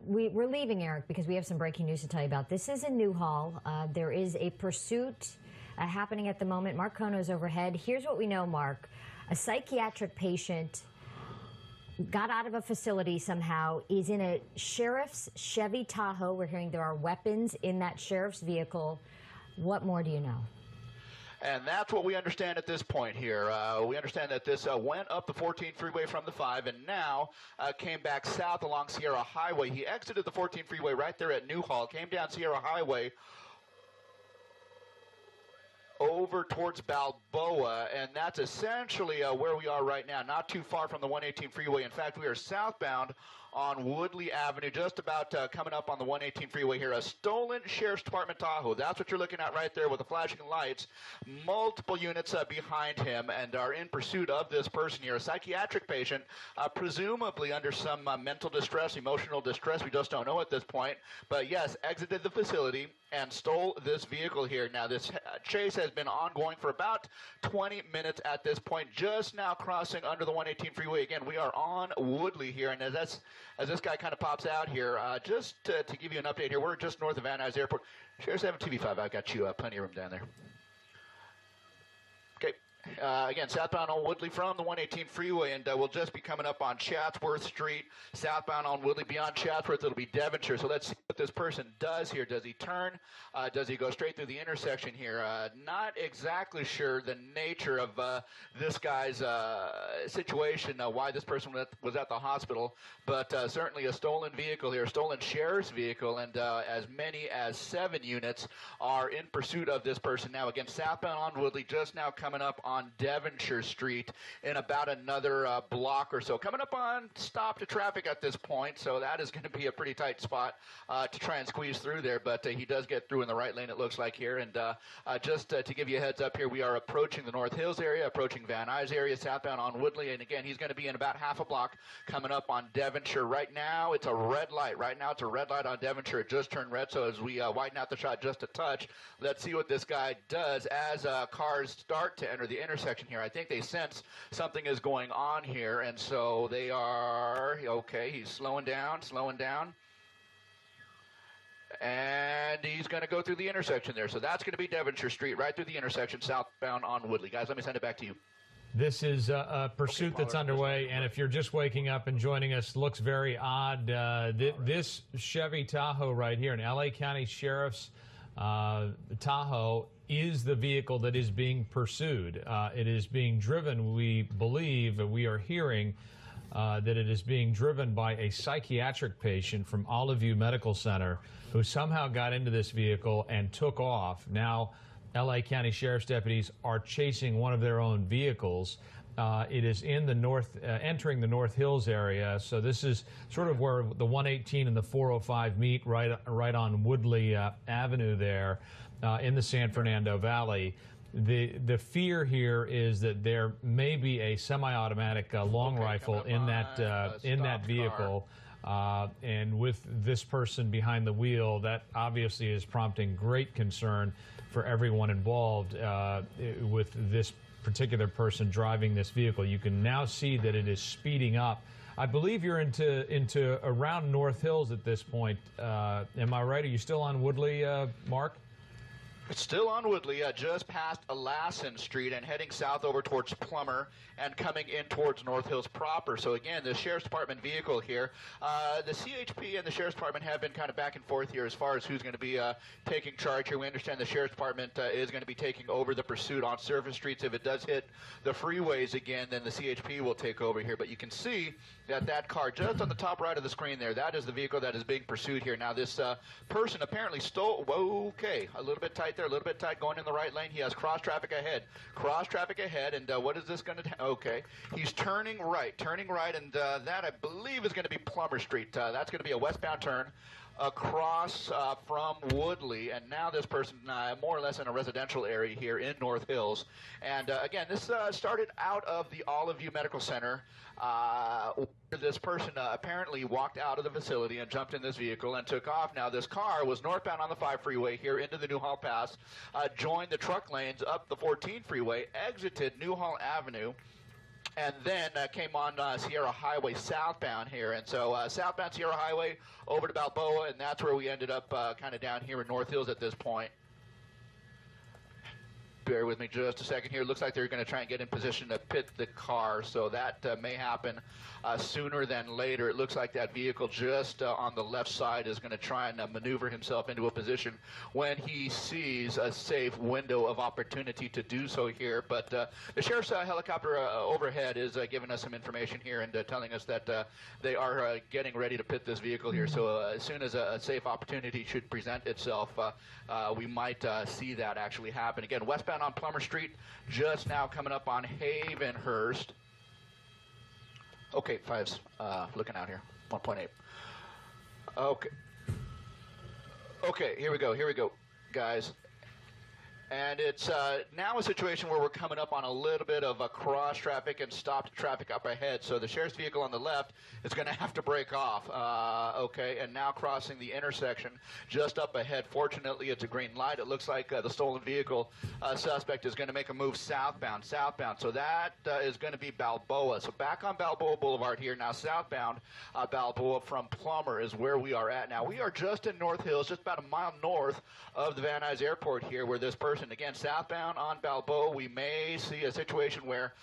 We're leaving, Eric, because we have some breaking news to tell you about. This is in Newhall. There is a pursuit happening at the moment. Mark Kono's overhead. Here's what we know, Mark. A psychiatric patient got out of a facility somehow, is in a sheriff's Chevy Tahoe. We're hearing there are weapons in that sheriff's vehicle. What more do you know? And that's what we understand at this point here. We understand that this went up the 14 freeway from the 5 and now came back south along Sierra Highway. He exited the 14 freeway right there at Newhall, came down Sierra Highway over towards Balboa, and that's essentially where we are right now, not too far from the 118 freeway. In fact, we are southbound on Woodley Avenue, just about coming up on the 118 freeway here. A stolen Sheriff's Department Tahoe. That's what you're looking at right there with the flashing lights. Multiple units behind him and are in pursuit of this person here, a psychiatric patient, presumably under some mental distress, emotional distress. We just don't know at this point. But yes, exited the facility and stole this vehicle here. Now, this chase has been ongoing for about 20 minutes at this point, just now crossing under the 118 freeway. Again, we are on Woodley here, and as this guy kind of pops out here, just to give you an update here, we're just north of Van Nuys Airport. Sheriff 7 TV5, I've got you plenty of room down there. Okay. Again, southbound on Woodley from the 118 freeway, and we'll just be coming up on Chatsworth Street, southbound on Woodley. Beyond Chatsworth, it'll be Devonshire. So let's see what this person does here. Does he turn? Does he go straight through the intersection here? Not exactly sure the nature of this guy's situation, why this person was at the hospital, but certainly a stolen vehicle here, a stolen sheriff's vehicle, and as many as 7 units are in pursuit of this person now. Again, southbound on Woodley, just now coming up on Devonshire Street in about another block or so. Coming up on stop to traffic at this point, so that is going to be a pretty tight spot to try and squeeze through there, but he does get through in the right lane, it looks like here. And just to give you a heads up here, we are approaching the North Hills area, approaching Van Nuys area, southbound on Woodley, and again, he's going to be in about half a block coming up on Devonshire. Right now, it's a red light. Right now, it's a red light on Devonshire. It just turned red, so as we widen out the shot just a touch, let's see what this guy does as cars start to enter the intersection here. I think they sense something is going on here, and so they are, okay, he's slowing down, and he's going to go through the intersection there. So that's going to be Devonshire Street, right through the intersection, southbound on Woodley. Guys, let me send it back to you. This is a pursuit that's underway, and if you're just waking up and joining us, looks very odd. This Chevy Tahoe right here, an LA County Sheriff's Tahoe, is the vehicle that is being pursued. It is being driven, we believe, we are hearing that it is being driven by a psychiatric patient from Olive View Medical Center who somehow got into this vehicle and took off. Now, LA County Sheriff's deputies are chasing one of their own vehicles. It is in the entering the North Hills area, so this is sort of where the 118 and the 405 meet, right on Woodley Avenue there in the San Fernando Valley. The fear here is that there may be a semi-automatic long rifle in that vehicle. And with this person behind the wheel, that obviously is prompting great concern for everyone involved with this particular person driving this vehicle. You can now see that it is speeding up. I believe you're into around North Hills at this point. Am I right? Are you still on Woodley, Mark? It's still on Woodley, just past Alassan Street and heading south over towards Plummer and coming in towards North Hills proper. So again, the Sheriff's Department vehicle here, the CHP and the Sheriff's Department have been kind of back and forth here as far as who's going to be taking charge here. We understand the Sheriff's Department is going to be taking over the pursuit on surface streets. If it does hit the freeways again, then the CHP will take over here. But you can see that car just on the top right of the screen there, that is the vehicle that is being pursued here. Now this person apparently stole, okay, a little bit tight there, a little bit tight going in the right lane. He has cross traffic ahead, and what is this going to do? Okay, he's turning right, and that I believe is going to be Plummer Street. That's going to be a westbound turn across from Woodley, and now this person more or less in a residential area here in North Hills. And again, this started out of the Olive View Medical Center. This person apparently walked out of the facility and jumped in this vehicle and took off. Now this car was northbound on the 5 freeway here into the Newhall Pass, joined the truck lanes up the 14 freeway, exited Newhall Avenue, and then came on Sierra Highway southbound here. And so southbound Sierra Highway over to Balboa, and that's where we ended up kind of down here in North Hills at this point. Bear with me just a second here. Looks like they're going to try and get in position to pit the car, so that may happen sooner than later. It looks like that vehicle just on the left side is going to try and maneuver himself into a position when he sees a safe window of opportunity to do so here. But the sheriff's helicopter overhead is giving us some information here and telling us that they are getting ready to pit this vehicle here. So as soon as a safe opportunity should present itself, we might see that actually happen. Again, westbound on Plummer Street, just now coming up on Havenhurst. Okay, 5's looking out here, 1.8. Okay, here we go, guys. And it's now a situation where we're coming up on a little bit of a cross traffic and stopped traffic up ahead. So the sheriff's vehicle on the left is going to have to break off. Okay, and now crossing the intersection just up ahead. Fortunately, it's a green light. It looks like the stolen vehicle suspect is going to make a move southbound. So that is going to be Balboa. So back on Balboa Boulevard here now, southbound Balboa from Plummer is where we are at now. We are just in North Hills, just about a mile north of the Van Nuys Airport here, where this person, again, southbound on Balboa, we may see a situation where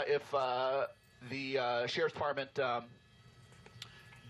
if the Sheriff's Department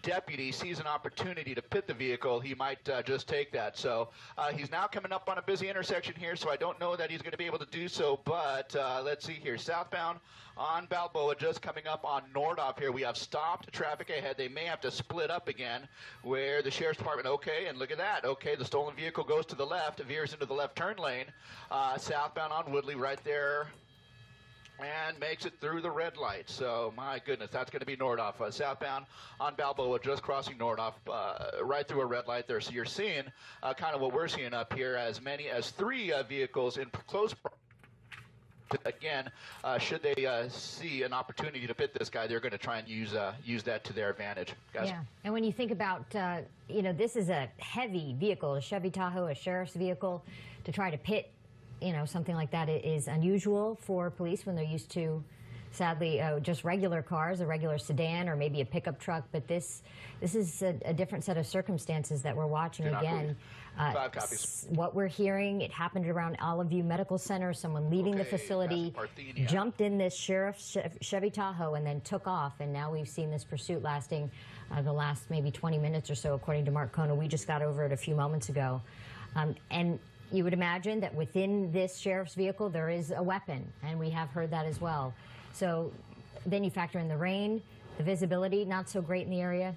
deputy sees an opportunity to pit the vehicle, he might just take that. So he's now coming up on a busy intersection here, so I don't know that he's going to be able to do so, but let's see here. Southbound on Balboa, just coming up on Nordhoff here. We have stopped traffic ahead. They may have to split up again where the Sheriff's Department, okay, and look at that. Okay, the stolen vehicle goes to the left, veers into the left turn lane, southbound on Woodley right there, and makes it through the red light. So, my goodness, that's going to be Nordhoff. Southbound on Balboa, just crossing Nordhoff, right through a red light there. So you're seeing kind of what we're seeing up here, as many as 3 vehicles in close proximity. Again, should they see an opportunity to pit this guy, they're going to try and use that to their advantage. Guys? Yeah, and when you think about, this is a heavy vehicle, a Chevy Tahoe, a sheriff's vehicle, to try to pit something like that is unusual for police when they're used to, sadly, just regular cars, a regular sedan or maybe a pickup truck. But this is a different set of circumstances that we're watching again. 5 copies. What we're hearing, it happened around Olive View Medical Center. Someone leaving the facility jumped in this sheriff's Chevy Tahoe and then took off. And now we've seen this pursuit lasting the last maybe 20 minutes or so, according to Mark Kona. We just got over it a few moments ago. And you would imagine that within this sheriff's vehicle there is a weapon, and we have heard that as well. So then you factor in the rain, the visibility, not so great in the area.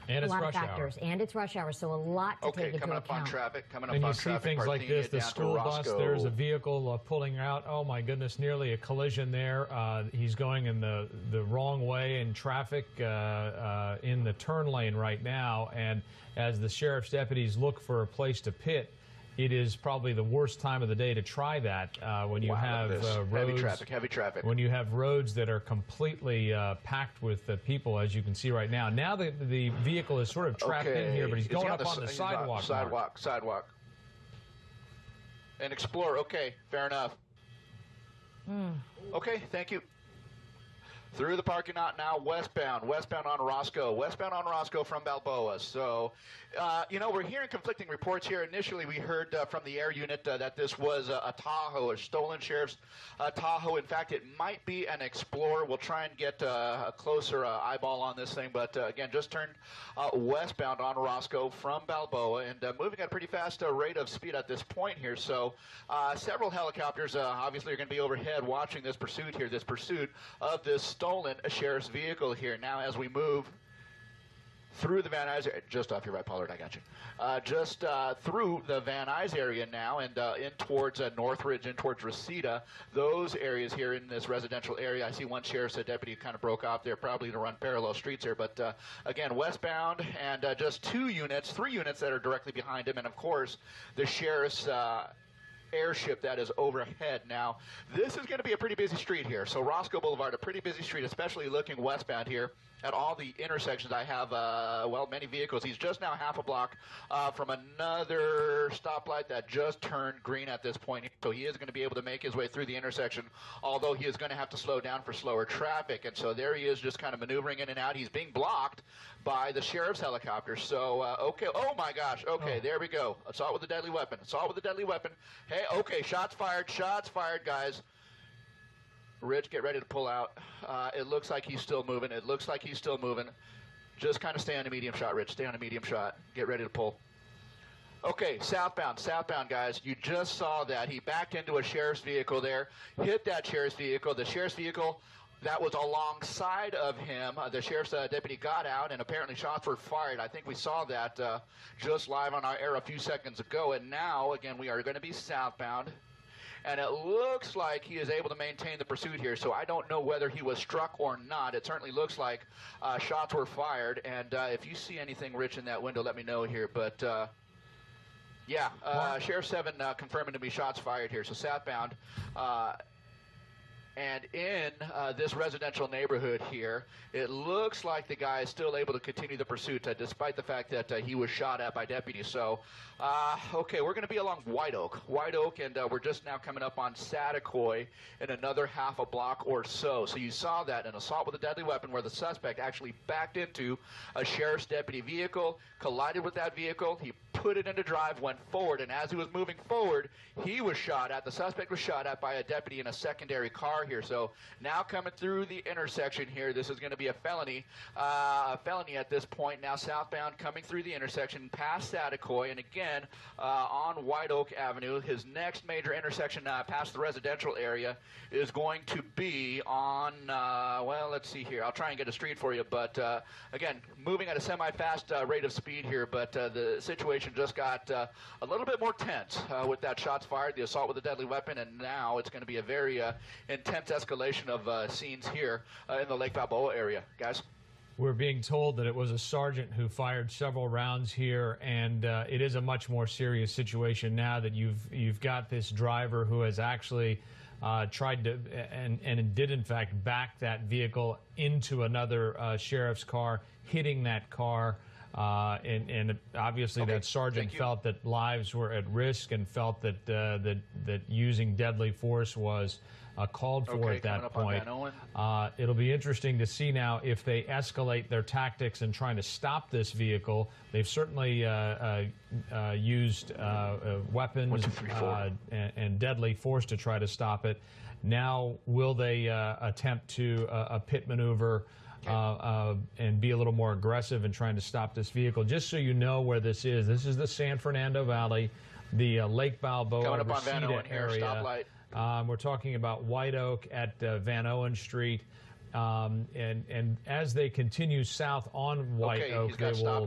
And it's rush hour. A lot of factors. And it's rush hour, so a lot to take into account. Okay, coming up on traffic, and you see things like this, the school bus, there's a vehicle pulling out. Oh, my goodness, nearly a collision there. He's going in the wrong way in traffic in the turn lane right now. And as the sheriff's deputies look for a place to pit, it is probably the worst time of the day to try that when you have roads, heavy traffic. When you have roads that are completely packed with people, as you can see right now. Now the vehicle is sort of trapped in here, but he's going up on the sidewalk. Sidewalk. An Explorer. Okay, fair enough. Okay, thank you. Through the parking lot now, westbound on Roscoe from Balboa. So, we're hearing conflicting reports here. Initially, we heard from the air unit that this was a Tahoe, a stolen sheriff's Tahoe. In fact, it might be an Explorer. We'll try and get a closer eyeball on this thing. But, again, just turned westbound on Roscoe from Balboa and moving at a pretty fast rate of speed at this point here. So, several helicopters obviously are going to be overhead watching this pursuit here, this pursuit of this stolen sheriff's vehicle here. Now, as we move through the Van Nuys, just off your right, Pollard, I got you. Just through the Van Nuys area now and in towards Northridge, in towards Reseda, those areas here in this residential area. I see one sheriff's deputy kind of broke off there, probably to run parallel streets here. But again, westbound and just 3 units that are directly behind him. And of course, the sheriff's airship that is overhead. Now, this is going to be a pretty busy street here. So Roscoe Boulevard, a pretty busy street, especially looking westbound here at all the intersections. I have, well, many vehicles. He's just now half a block from another stoplight that just turned green at this point. So he is going to be able to make his way through the intersection, although he is going to have to slow down for slower traffic. And so there he is, just kind of maneuvering in and out. He's being blocked by the sheriff's helicopter. So, okay. Oh, my gosh. Okay, there we go. Assault with a deadly weapon. Assault with a deadly weapon. Hey, okay, shots fired. Shots fired, guys. Rich, get ready to pull out. It looks like he's still moving. It looks like he's still moving. Just kind of stay on a medium shot, Rich. Stay on a medium shot. Get ready to pull. Okay, southbound, guys. You just saw that. He backed into a sheriff's vehicle there, hit that sheriff's vehicle. The sheriff's vehicle that was alongside of him, the sheriff's deputy got out, and apparently shots were fired. I think we saw that just live on our air a few seconds ago. And now, again, we are going to be southbound. And it looks like he is able to maintain the pursuit here, so I don't know whether he was struck or not. It certainly looks like shots were fired. And if you see anything, Rich, in that window, let me know here. But, yeah, Sheriff 7 confirming to me shots fired here. So southbound. And in this residential neighborhood here, it looks like the guy is still able to continue the pursuit despite the fact that he was shot at by deputies. So, okay, we're going to be along White Oak, and we're just now coming up on Saticoy in another half a block or so. So you saw that, an assault with a deadly weapon where the suspect actually backed into a sheriff's deputy vehicle, collided with that vehicle. He put it into drive, went forward, and as he was moving forward, he was shot at. The suspect was shot at by a deputy in a secondary car here. So now coming through the intersection here, this is going to be a felony at this point. Now southbound, coming through the intersection past Saticoy, and again on White Oak Avenue. His next major intersection past the residential area is going to be on, well, let's see here. I'll try and get a street for you, but again, moving at a semi-fast rate of speed here, but the situation just got a little bit more tense with that shots fired, the assault with a deadly weapon, and now it's going to be a very intense escalation of scenes here in the Lake Balboa area. Guys? We're being told that it was a sergeant who fired several rounds here, and it is a much more serious situation now that you've got this driver who has actually tried to and did in fact back that vehicle into another sheriff's car, hitting that car. And obviously that sergeant felt that lives were at risk and felt that that using deadly force was called for at that point. It'll be interesting to see now if they escalate their tactics in trying to stop this vehicle. They've certainly used weapons and deadly force to try to stop it. Now, will they attempt to a pit maneuver and be a little more aggressive in trying to stop this vehicle? Just so you know where this is the San Fernando Valley, the Lake Balboa Reseda area. We're talking about White Oak at Van Owen Street. And as they continue south on White Oak, they will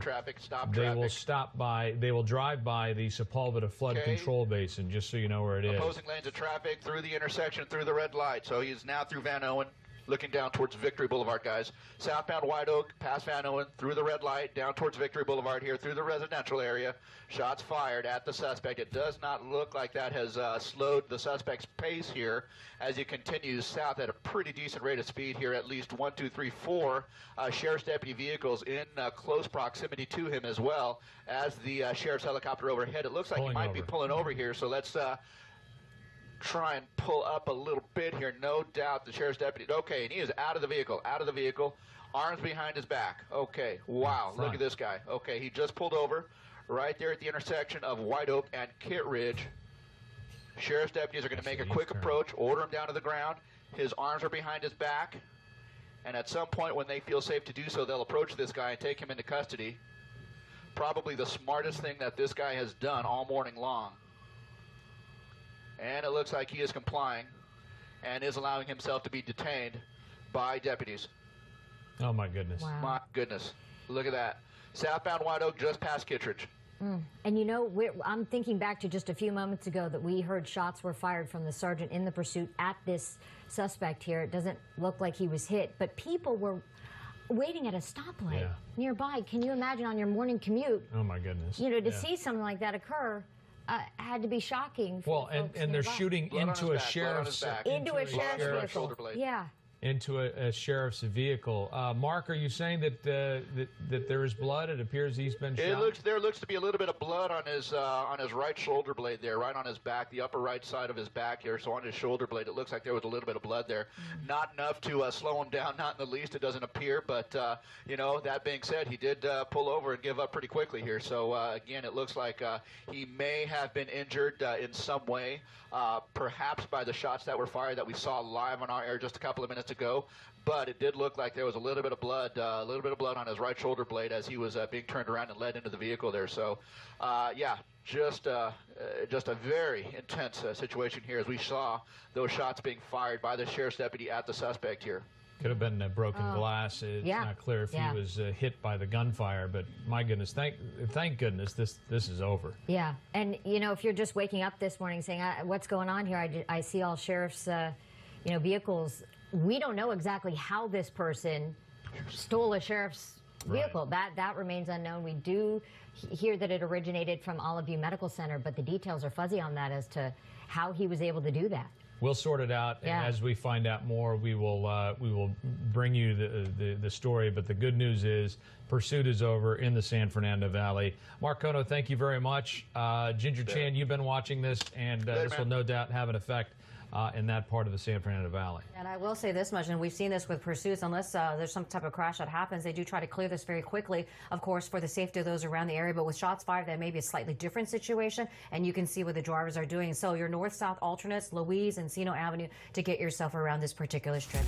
drive by the Sepulveda flood control basin, just so you know where it is. Opposing lanes of traffic through the intersection, through the red light. So he's now through Van Owen, looking down towards Victory Boulevard, guys. Southbound White Oak, past Van Owen, through the red light, down towards Victory Boulevard here, through the residential area. Shots fired at the suspect. It does not look like that has slowed the suspect's pace here as he continues south at a pretty decent rate of speed here. At least 1, 2, 3, 4 sheriff's deputy vehicles in close proximity to him as well as the sheriff's helicopter overhead. It looks like he might be pulling over here, so let's try and pull up a little bit here. No doubt the sheriff's deputy. Okay, and he is out of the vehicle, arms behind his back. Okay, wow, look at this guy. Okay, he just pulled over right there at the intersection of White Oak and Kit Ridge. Sheriff's deputies are going to make a quick approach, order him down to the ground. His arms are behind his back, and at some point when they feel safe to do so, they'll approach this guy and take him into custody. Probably the smartest thing that this guy has done all morning long. And it looks like he is complying and is allowing himself to be detained by deputies. Oh, my goodness. Wow. My goodness. Look at that. Southbound White Oak, just past Kittredge. And you know, I'm thinking back to just a few moments ago that we heard shots were fired from the sergeant in the pursuit at this suspect here. It doesn't look like he was hit, but people were waiting at a stoplight nearby. Can you imagine on your morning commute? Oh, my goodness. You know, to see something like that occur. had to be shocking for Well, the folks and they're nearby. shooting Blood on into his a back, blood on his sheriff's back. Into a Blood on his sheriff's right shoulder vehicle. blade. Yeah. into a sheriff's vehicle. Mark, are you saying that that there is blood? It appears he's been shot. There looks to be a little bit of blood on his right shoulder blade there, right on his back, the upper right side of his back here. So on his shoulder blade, it looks like there was a little bit of blood there. Not enough to slow him down, not in the least. It doesn't appear, but you know, that being said, he did pull over and give up pretty quickly here. So again, it looks like he may have been injured in some way, perhaps by the shots that were fired that we saw live on our air just a couple of minutes ago. But it did look like there was a little bit of blood on his right shoulder blade as he was being turned around and led into the vehicle there. So, yeah, just a very intense situation here as we saw those shots being fired by the sheriff's deputy at the suspect here. Could have been broken glass. It's not clear if he was hit by the gunfire, but my goodness, thank goodness this is over. Yeah, and you know, if you're just waking up this morning saying, "What's going on here?" I see all sheriff's, vehicles. We don't know exactly how this person stole a sheriff's vehicle. Right. That remains unknown. We do hear that it originated from Olive View Medical Center, but the details are fuzzy on that as to how he was able to do that. We'll sort it out, and as we find out more, we will bring you the story. But the good news is pursuit is over in the San Fernando Valley. Mark Kono, thank you very much. Ginger Chan, you've been watching this, and this will no doubt have an effect in that part of the San Fernando Valley. And I will say this much, and we've seen this with pursuits, unless there's some type of crash that happens, they do try to clear this very quickly, of course, for the safety of those around the area. But with shots fired, that may be a slightly different situation, and you can see what the drivers are doing. So your north-south alternates, Louise and Encino Avenue, to get yourself around this particular strip.